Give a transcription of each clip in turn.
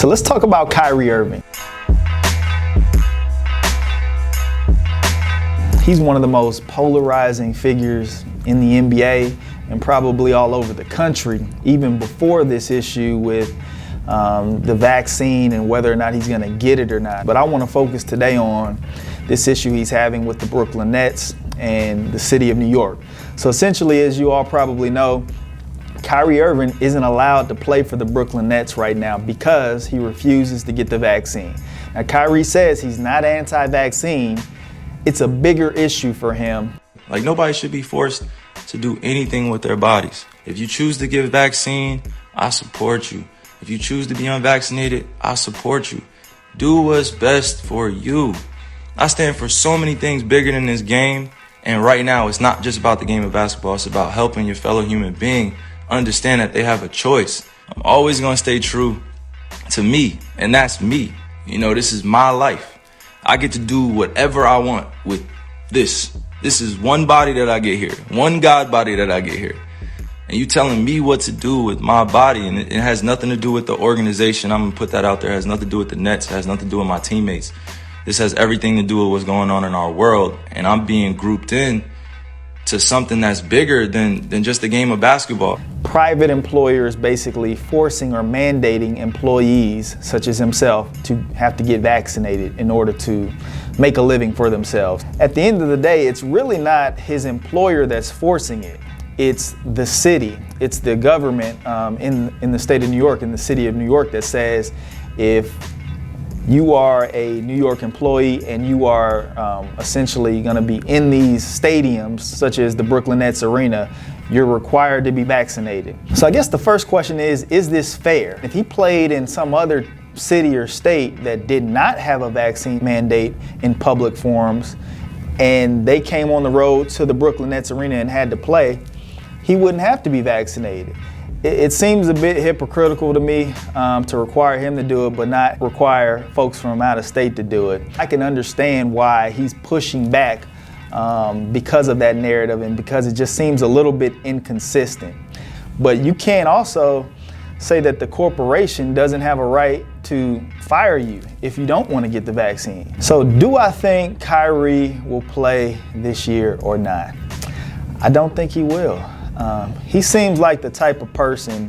So let's talk about Kyrie Irving. He's one of the most polarizing figures in the NBA and probably all over the country, even before this issue with the vaccine and whether or not he's going to get it or not. But I want to focus today on this issue he's having with the Brooklyn Nets and the city of New York. So essentially, as you all probably know, Kyrie Irving isn't allowed to play for the Brooklyn Nets right now because he refuses to get the vaccine. Now, Kyrie says he's not anti-vaccine. It's a bigger issue for him. Like, nobody should be forced to do anything with their bodies. If you choose to get a vaccine, I support you. If you choose to be unvaccinated, I support you. Do what's best for you. I stand for so many things bigger than this game. And right now, it's not just about the game of basketball. It's about helping your fellow human being understand that they have a choice. I'm always going to stay true to me, and that's me. You know, this is my life. I get to do whatever I want with this. This is one body that I get here, one God body that I get here. And you telling me what to do with my body, and it has nothing to do with the organization. I'm going to put that out there. It has nothing to do with the Nets. It has nothing to do with my teammates. This has everything to do with what's going on in our world, and I'm being grouped in to something that's bigger than just the game of basketball. Private employers basically forcing or mandating employees, such as himself, to have to get vaccinated in order to make a living for themselves. At the end of the day, it's really not his employer that's forcing it. It's the city, it's the government in the state of New York, in the city of New York, that says if you are a New York employee and you are essentially going to be in these stadiums, such as the Brooklyn Nets arena, you're required to be vaccinated. So I guess the first question is this fair? If he played in some other city or state that did not have a vaccine mandate in public forums, and they came on the road to the Brooklyn Nets arena and had to play, he wouldn't have to be vaccinated. It seems a bit hypocritical to me to require him to do it, but not require folks from out of state to do it. I can understand why he's pushing back because of that narrative and because it just seems a little bit inconsistent. But you can't also say that the corporation doesn't have a right to fire you if you don't want to get the vaccine. So do I think Kyrie will play this year or not? I don't think he will. He seems like the type of person,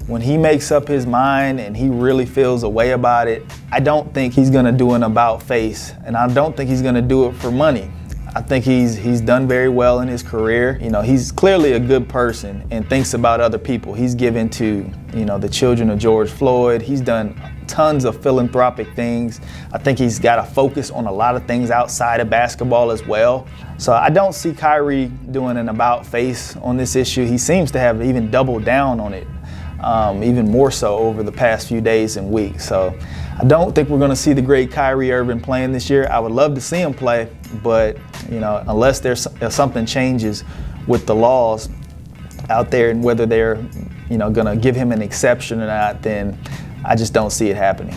when he makes up his mind and he really feels a way about it, I don't think he's going to do an about face, and I don't think he's going to do it for money. I think he's done very well in his career. You know, he's clearly a good person and thinks about other people. He's given to, the children of George Floyd. He's done tons of philanthropic things. I think he's got a focus on a lot of things outside of basketball as well. So I don't see Kyrie doing an about face on this issue. He seems to have even doubled down on it, even more so over the past few days and weeks. So I don't think we're going to see the great Kyrie Irving playing this year. I would love to see him play, but unless there's something changes with the laws out there and whether they're going to give him an exception or not, then I just don't see it happening.